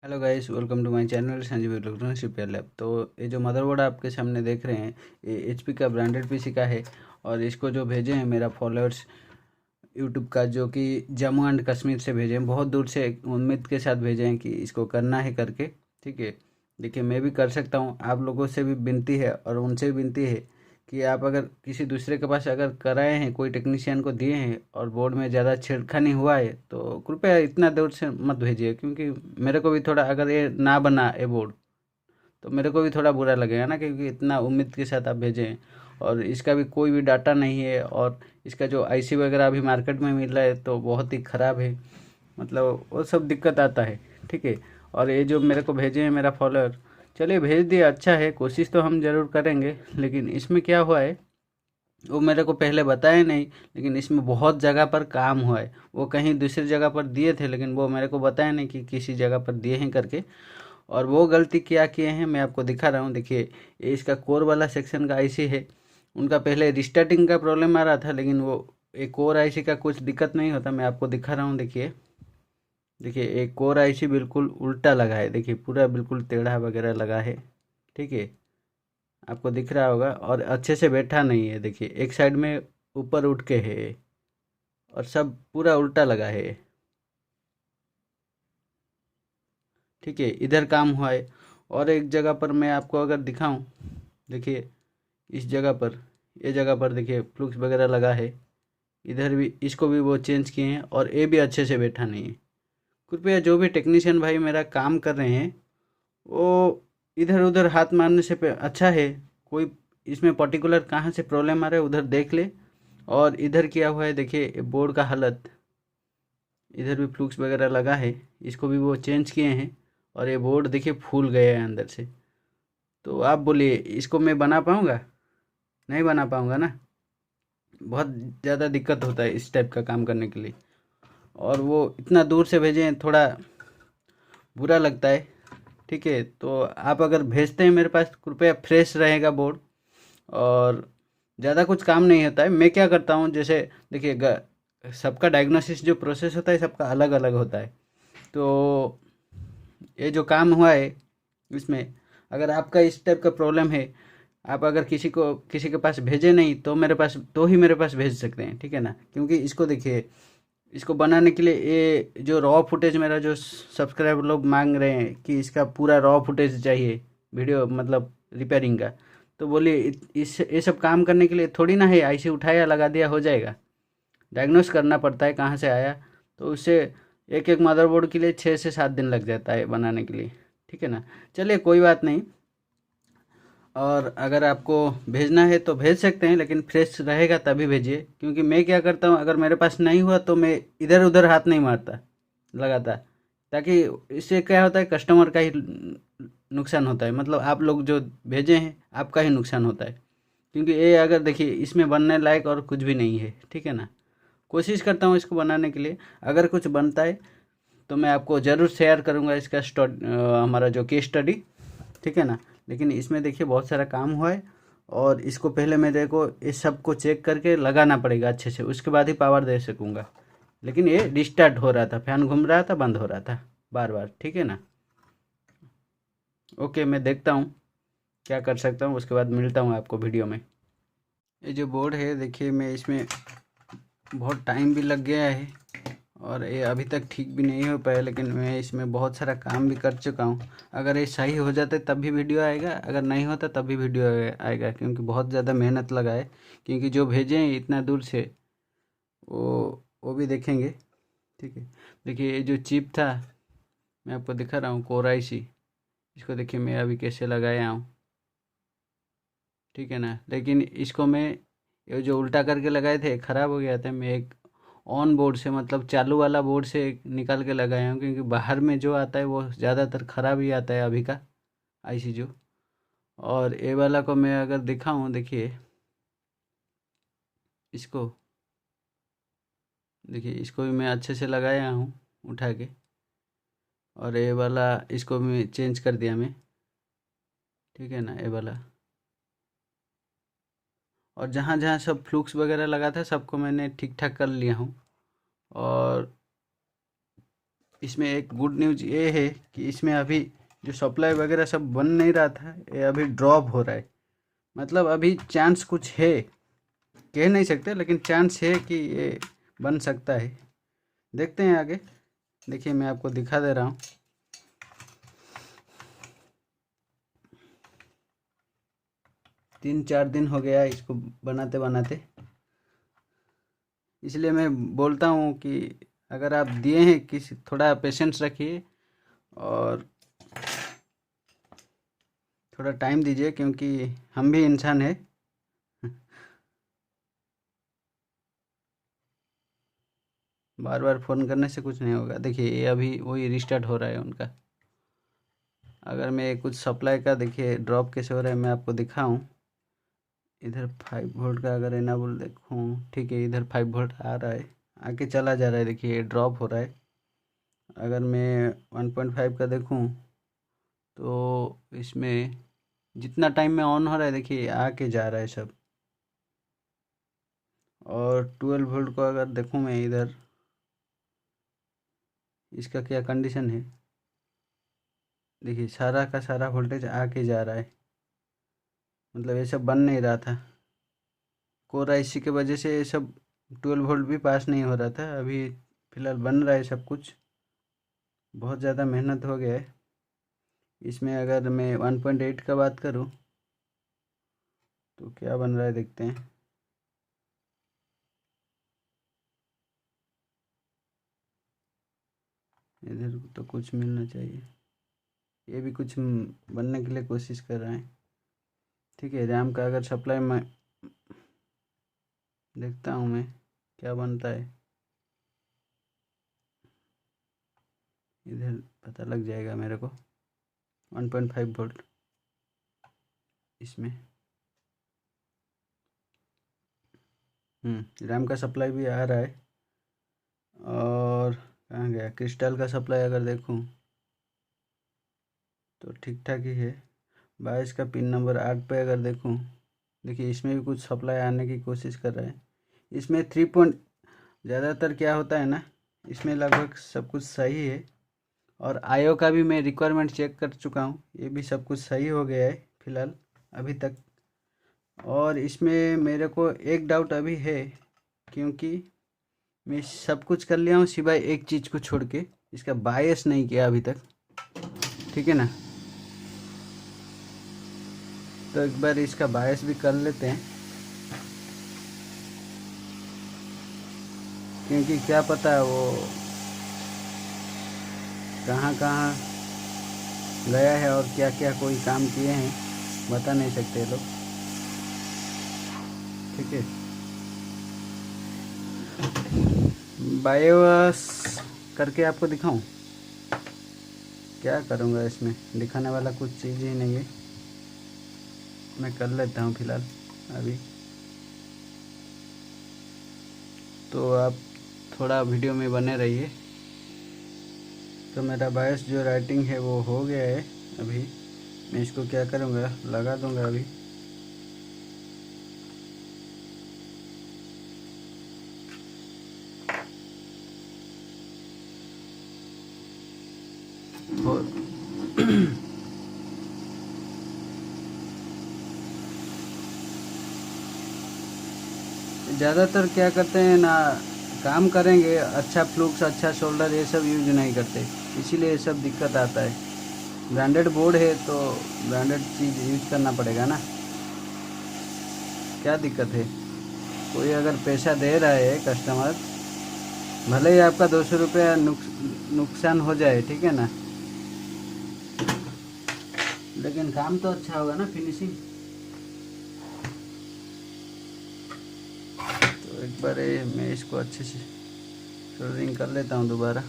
Hello guys, welcome to my channel Sanjeev electronics repair lab. तो ये जो मदरबोर्ड आपके सामने देख रहे हैं, ये एचपी का ब्रांडेड पीसी का है। और इसको जो भेजे हैं मेरा फॉलोअर्स यूट्यूब का, जो कि जम्मू एंड कश्मीर से भेजे हैं, बहुत दूर से उम्मीद के साथ भेजे हैं कि इसको करना है करके। ठीक है, देखिए मैं भी कर सकता हूँ। आप लोगों से भी विनती है और उनसे भी विनती है कि आप अगर किसी दूसरे के पास अगर कराए हैं, कोई टेक्नीशियन को दिए हैं और बोर्ड में ज़्यादा छेड़खानी हुआ है, तो कृपया इतना दूर से मत भेजिए। क्योंकि मेरे को भी थोड़ा, अगर ये ना बना ये बोर्ड, तो मेरे को भी थोड़ा बुरा लगेगा ना, क्योंकि इतना उम्मीद के साथ आप भेजें और इसका भी कोई भी डाटा नहीं है। और इसका जो आईसी वगैरह अभी मार्केट में मिल रहा है तो बहुत ही ख़राब है, मतलब वो सब दिक्कत आता है। ठीक है, और ये जो मेरे को भेजे हैं मेरा फॉलोअर, चलिए भेज दिया, अच्छा है, कोशिश तो हम ज़रूर करेंगे। लेकिन इसमें क्या हुआ है, वो मेरे को पहले बताया नहीं। लेकिन इसमें बहुत जगह पर काम हुआ है। वो कहीं दूसरी जगह पर दिए थे, लेकिन वो मेरे को बताया नहीं कि किसी जगह पर दिए हैं करके। और वो गलती क्या किए हैं मैं आपको दिखा रहा हूँ। देखिए, ये इसका कोर वाला सेक्शन का आईसी है। उनका पहले रिस्टार्टिंग का प्रॉब्लम आ रहा था, लेकिन वो एक कोर आईसी का कुछ दिक्कत नहीं होता। मैं आपको दिखा रहा हूँ, देखिए। देखिए, एक कोर आईसी बिल्कुल उल्टा लगा है, देखिए पूरा बिल्कुल टेढ़ा वगैरह लगा है। ठीक है, आपको दिख रहा होगा। और अच्छे से बैठा नहीं है, देखिए एक साइड में ऊपर उठ के है और सब पूरा उल्टा लगा है। ठीक है, इधर काम हुआ है। और एक जगह पर मैं आपको अगर दिखाऊं, देखिए इस जगह पर, ये जगह पर देखिए फ्लूक्स वगैरह लगा है। इधर भी, इसको भी वो चेंज किए हैं और ये भी अच्छे से बैठा नहीं है। कृपया जो भी टेक्नीशियन भाई मेरा काम कर रहे हैं, वो इधर उधर हाथ मारने से अच्छा है कोई इसमें पर्टिकुलर कहाँ से प्रॉब्लम आ रहा है उधर देख ले। और इधर क्या हुआ है, देखिए बोर्ड का हालत, इधर भी फ्लूक्स वगैरह लगा है, इसको भी वो चेंज किए हैं। और ये बोर्ड देखिए फूल गया है अंदर से। तो आप बोलिए, इसको मैं बना पाऊँगा? नहीं बना पाऊँगा ना। बहुत ज़्यादा दिक्कत होता है इस टाइप का काम करने के लिए। और वो इतना दूर से भेजे हैं, थोड़ा बुरा लगता है। ठीक है, तो आप अगर भेजते हैं मेरे पास, कृपया फ्रेश रहेगा बोर्ड। और ज़्यादा कुछ काम नहीं होता है। मैं क्या करता हूँ, जैसे देखिए सबका डायग्नोसिस जो प्रोसेस होता है सबका अलग अलग होता है। तो ये जो काम हुआ है इसमें, अगर आपका इस टाइप का प्रॉब्लम है, आप अगर किसी के पास भेजे नहीं तो मेरे पास, तो ही मेरे पास भेज सकते हैं। ठीक है ना, क्योंकि इसको देखिए, इसको बनाने के लिए ये जो रॉ फुटेज मेरा जो सब्सक्राइबर लोग मांग रहे हैं कि इसका पूरा रॉ फुटेज चाहिए वीडियो, मतलब रिपेयरिंग का। तो बोलिए, इस ये सब काम करने के लिए थोड़ी ना है आईसी उठाया लगा दिया हो जाएगा। डायग्नोस करना पड़ता है कहाँ से आया। तो उससे एक एक मदरबोर्ड के लिए 6 से 7 दिन लग जाता है बनाने के लिए। ठीक है ना, चलिए कोई बात नहीं। और अगर आपको भेजना है तो भेज सकते हैं, लेकिन फ्रेश रहेगा तभी भेजिए। क्योंकि मैं क्या करता हूँ, अगर मेरे पास नहीं हुआ तो मैं इधर उधर हाथ नहीं मारता लगातार। ताकि इससे क्या होता है, कस्टमर का ही नुकसान होता है, मतलब आप लोग जो भेजे हैं आपका ही नुकसान होता है। क्योंकि ये अगर देखिए, इसमें बनने लायक और कुछ भी नहीं है। ठीक है ना, कोशिश करता हूँ इसको बनाने के लिए। अगर कुछ बनता है तो मैं आपको ज़रूर शेयर करूँगा इसका हमारा जो केस स्टडी। ठीक है ना। लेकिन इसमें देखिए बहुत सारा काम हुआ है। और इसको पहले मेरे को इस सब को चेक करके लगाना पड़ेगा अच्छे से, उसके बाद ही पावर दे सकूँगा। लेकिन ये रिस्टार्ट हो रहा था, फैन घूम रहा था, बंद हो रहा था बार बार। ठीक है ना। ओके, मैं देखता हूँ क्या कर सकता हूँ, उसके बाद मिलता हूँ आपको वीडियो में। ये जो बोर्ड है देखिए, मैं इसमें बहुत टाइम भी लग गया है और ये अभी तक ठीक भी नहीं हो पाया। लेकिन मैं इसमें बहुत सारा काम भी कर चुका हूँ। अगर ये सही हो जाता तब भी वीडियो आएगा, अगर नहीं होता तब भी वीडियो आएगा। क्योंकि बहुत ज़्यादा मेहनत लगा है। क्योंकि जो भेजे हैं इतना दूर से, वो भी देखेंगे। ठीक है, देखिए ये जो चिप था, मैं आपको दिखा रहा हूँ, कोर आई सी। इसको देखिए मैं अभी कैसे लगाया हूँ। ठीक है ना, लेकिन इसको मैं, ये जो उल्टा करके लगाए थे ख़राब हो गया था। मैं एक ऑन बोर्ड से, मतलब चालू वाला बोर्ड से निकाल के लगाया हूँ। क्योंकि बाहर में जो आता है वो ज़्यादातर ख़राब ही आता है अभी का आईसी जो। और ए वाला को मैं अगर दिखाऊँ, देखिए इसको, देखिए इसको भी मैं अच्छे से लगाया हूँ उठा के। और ए वाला, इसको भी चेंज कर दिया मैं। ठीक है ना, ए वाला। और जहाँ जहाँ सब फ्लूक्स वगैरह लगा था सबको मैंने ठीक ठाक कर लिया हूँ। और इसमें एक गुड न्यूज़ ये है कि इसमें अभी जो सप्लाई वगैरह सब बन नहीं रहा था, ये अभी ड्रॉप हो रहा है। मतलब अभी चांस कुछ है, कह नहीं सकते, लेकिन चांस है कि ये बन सकता है। देखते हैं आगे। देखिए मैं आपको दिखा दे रहा हूँ। तीन चार दिन हो गया इसको बनाते बनाते, इसलिए मैं बोलता हूँ कि अगर आप दिए हैं किसी, थोड़ा पेशेंस रखिए और थोड़ा टाइम दीजिए, क्योंकि हम भी इंसान हैं। बार बार फ़ोन करने से कुछ नहीं होगा। देखिए ये अभी वही रिस्टार्ट हो रहा है उनका। अगर मैं कुछ सप्लाई का, देखिए ड्रॉप कैसे हो रहा है मैं आपको दिखाऊं। इधर 5 वोल्ट का अगर इनेबल देखूं, ठीक है, इधर 5 वोल्ट आ रहा है, आके चला जा रहा है। देखिए ये ड्रॉप हो रहा है। अगर मैं 1.5 का देखूं तो इसमें जितना टाइम में ऑन हो रहा है, देखिए आके जा रहा है सब। और 12 वोल्ट को अगर देखूं मैं इधर, इसका क्या कंडीशन है, देखिए सारा का सारा वोल्टेज आके जा रहा है। मतलब ये सब बन नहीं रहा था, कोर आईसी के वजह से ये सब 12 वोल्ट भी पास नहीं हो रहा था। अभी फ़िलहाल बन रहा है सब कुछ। बहुत ज़्यादा मेहनत हो गया है इसमें। अगर मैं 1.8 का बात करूं तो क्या बन रहा है देखते हैं। इधर तो कुछ मिलना चाहिए, ये भी कुछ बनने के लिए कोशिश कर रहे हैं। ठीक है, रैम का अगर सप्लाई में देखता हूँ मैं क्या बनता है, इधर पता लग जाएगा मेरे को। 1.5 वोल्ट इसमें रैम का सप्लाई भी आ रहा है। और कहाँ गया क्रिस्टल का सप्लाई, अगर देखूँ तो ठीक ठाक ही है। 22 का पिन नंबर 8 पे अगर देखूँ, देखिए इसमें भी कुछ सप्लाई आने की कोशिश कर रहा है। इसमें 3 पॉइंट, ज़्यादातर क्या होता है ना, इसमें लगभग सब कुछ सही है। और आईओ का भी मैं रिक्वायरमेंट चेक कर चुका हूँ, ये भी सब कुछ सही हो गया है फ़िलहाल अभी तक। और इसमें मेरे को एक डाउट अभी है, क्योंकि मैं सब कुछ कर लिया हूँ सिवाय एक चीज़ को छोड़ के, इसका बायस नहीं किया अभी तक। ठीक है ना, तो एक बार इसका बायस भी कर लेते हैं, क्योंकि क्या पता है वो कहाँ कहाँ गया है और क्या क्या कोई काम किए हैं, बता नहीं सकते लोग। ठीक है, बायोस करके आपको दिखाऊं, क्या करूँगा इसमें, दिखाने वाला कुछ चीज़ ही नहीं है। मैं कर लेता हूँ फ़िलहाल अभी। तो आप थोड़ा वीडियो में बने रहिए। तो मेरा बायस जो राइटिंग है वो हो गया है अभी। मैं इसको क्या करूँगा, लगा दूँगा अभी। और ज़्यादातर क्या करते हैं ना, काम करेंगे अच्छा फ्लूक्स, अच्छा शोल्डर, ये सब यूज नहीं करते, इसीलिए ये सब दिक्कत आता है। ब्रांडेड बोर्ड है तो ब्रांडेड चीज़ यूज करना पड़ेगा ना, क्या दिक्कत है। कोई अगर पैसा दे रहा है कस्टमर, भले ही आपका 200 रुपया नुकसान हो जाए, ठीक है ना, लेकिन काम तो अच्छा होगा ना, फिनिशिंग। तो एक बार मैं इसको अच्छे से सोल्डरिंग कर लेता हूँ दोबारा।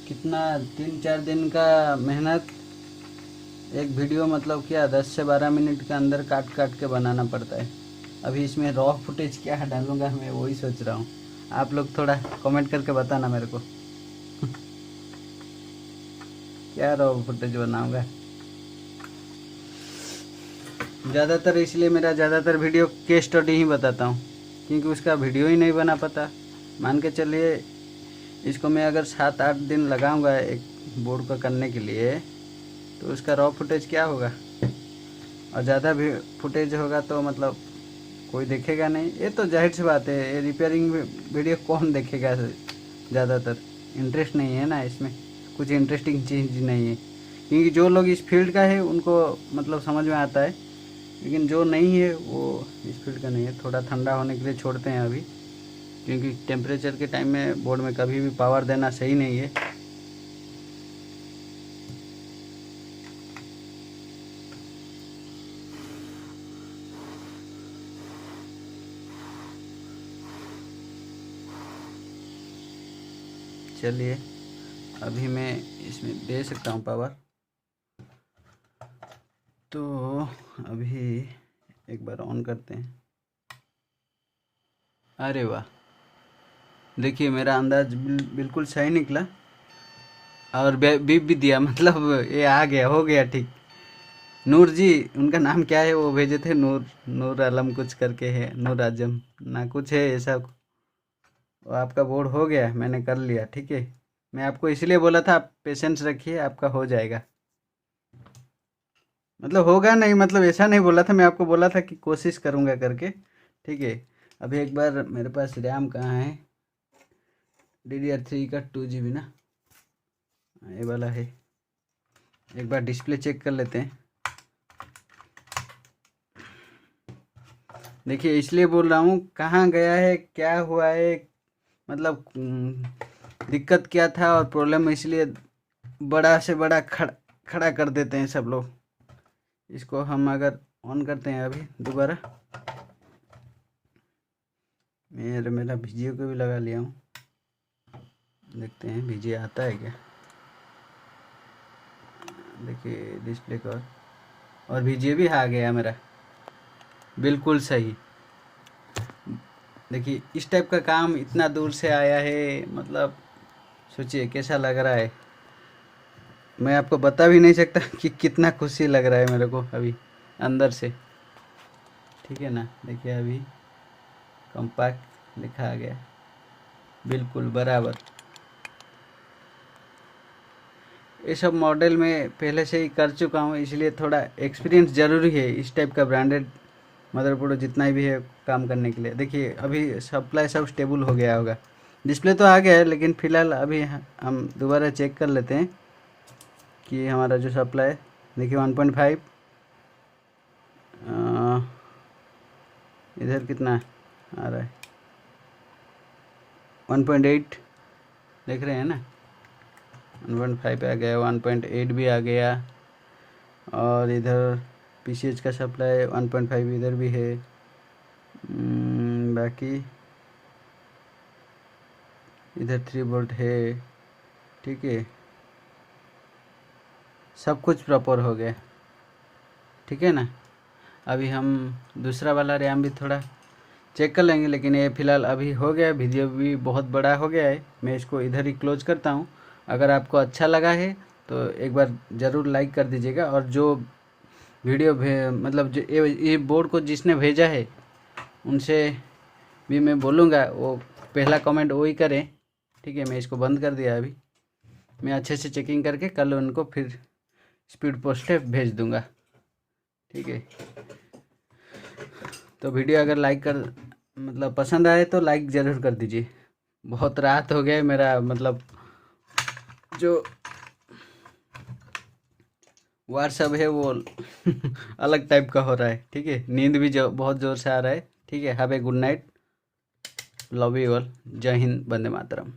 कितना 3-4 दिन का मेहनत, एक वीडियो मतलब क्या 10 से 12 मिनट के अंदर काट काट के बनाना पड़ता है। अभी इसमें रॉ फुटेज क्या डालूंगा मैं वही सोच रहा हूँ। आप लोग थोड़ा कमेंट करके बताना मेरे को क्या रॉ फुटेज बनाऊंगा। ज़्यादातर इसलिए मेरा ज़्यादातर वीडियो केस स्टडी ही बताता हूँ, क्योंकि उसका वीडियो ही नहीं बना पाता। मान के चलिए इसको मैं अगर 7-8 दिन लगाऊंगा एक बोर्ड को करने के लिए, तो उसका रॉ फुटेज क्या होगा। और ज़्यादा भी फुटेज होगा तो मतलब कोई देखेगा नहीं। ये तो जाहिर सी बात है, ये रिपेयरिंग वीडियो कौन देखेगा। ज़्यादातर इंटरेस्ट नहीं है ना इसमें, कुछ इंटरेस्टिंग चीज़ नहीं है। क्योंकि जो लोग इस फील्ड का है उनको मतलब समझ में आता है, लेकिन जो नहीं है वो इस फील्ड का नहीं है। थोड़ा ठंडा होने के लिए छोड़ते हैं अभी, क्योंकि टेम्परेचर के टाइम में बोर्ड में कभी भी पावर देना सही नहीं है। चलिए अभी मैं इसमें दे सकता हूँ पावर, तो अभी एक बार ऑन करते हैं। अरे वाह, देखिए मेरा अंदाज बिल्कुल सही निकला और बीप भी दिया, मतलब ये आ गया, हो गया ठीक। नूर जी, उनका नाम क्या है वो भेजे थे, नूर नूर आलम कुछ करके है, नूर आजम ना कुछ है ऐसा। वो आपका बोर्ड हो गया, मैंने कर लिया, ठीक है। मैं आपको इसलिए बोला था आप पेशेंस रखिए, आपका हो जाएगा। मतलब होगा नहीं, मतलब ऐसा नहीं बोला था, मैं आपको बोला था कि कोशिश करूँगा करके, ठीक है। अभी एक बार मेरे पास रैम कहाँ है, DDR3 का 2 GB ना, ये वाला है। एक बार डिस्प्ले चेक कर लेते हैं। देखिए इसलिए बोल रहा हूँ, कहाँ गया है, क्या हुआ है, मतलब दिक्कत क्या था और प्रॉब्लम, इसलिए बड़ा से बड़ा खड़ा कर देते हैं सब लोग। इसको हम अगर ऑन करते हैं अभी दोबारा, मेरा वीडियो को भी लगा लिया हूँ, देखते हैं वीडियो आता है क्या। देखिए डिस्प्ले का और वीडियो भी आ गया मेरा, बिल्कुल सही। देखिए इस टाइप का काम इतना दूर से आया है, मतलब सोचिए कैसा लग रहा है। मैं आपको बता भी नहीं सकता कि कितना खुशी लग रहा है मेरे को अभी अंदर से, ठीक है ना। देखिए अभी कॉम्पैक्ट लिखा आ गया, बिल्कुल बराबर। ये सब मॉडल में पहले से ही कर चुका हूँ, इसलिए थोड़ा एक्सपीरियंस ज़रूरी है इस टाइप का ब्रांडेड मदरबोर्ड जितना भी है काम करने के लिए। देखिए अभी सप्लाई सब स्टेबल हो गया होगा, डिस्प्ले तो आ गया है, लेकिन फ़िलहाल अभी हम दोबारा चेक कर लेते हैं कि हमारा जो सप्लाई, देखिए 1.5, इधर कितना आ रहा है, 1.8 देख रहे हैं ना, 1.5 आ गया, 1.8 भी आ गया। और इधर PCH का सप्लाई 1.5 इधर भी है। बाकी इधर 3 वोल्ट है, ठीक है, सब कुछ प्रॉपर हो गया, ठीक है ना। अभी हम दूसरा वाला रैम भी थोड़ा चेक कर लेंगे, लेकिन ये फ़िलहाल अभी हो गया, वीडियो भी बहुत बड़ा हो गया है। मैं इसको इधर ही क्लोज करता हूँ। अगर आपको अच्छा लगा है तो एक बार ज़रूर लाइक कर दीजिएगा, और जो वीडियो मतलब जो ये बोर्ड को जिसने भेजा है उनसे भी मैं बोलूँगा वो पहला कमेंट वही करें, ठीक है। मैं इसको बंद कर दिया अभी, मैं अच्छे से चेकिंग करके कल उनको फिर स्पीड पोस्ट पे भेज दूँगा, ठीक है। तो वीडियो अगर लाइक कर मतलब पसंद आए तो लाइक ज़रूर कर दीजिए। बहुत रात हो गया मेरा, मतलब जो व्हाट्सअप है वो अलग टाइप का हो रहा है, ठीक है। नींद भी बहुत ज़ोर से आ रहा है, ठीक है। Have a good night, love you all, जय हिंद, वंदे मातरम।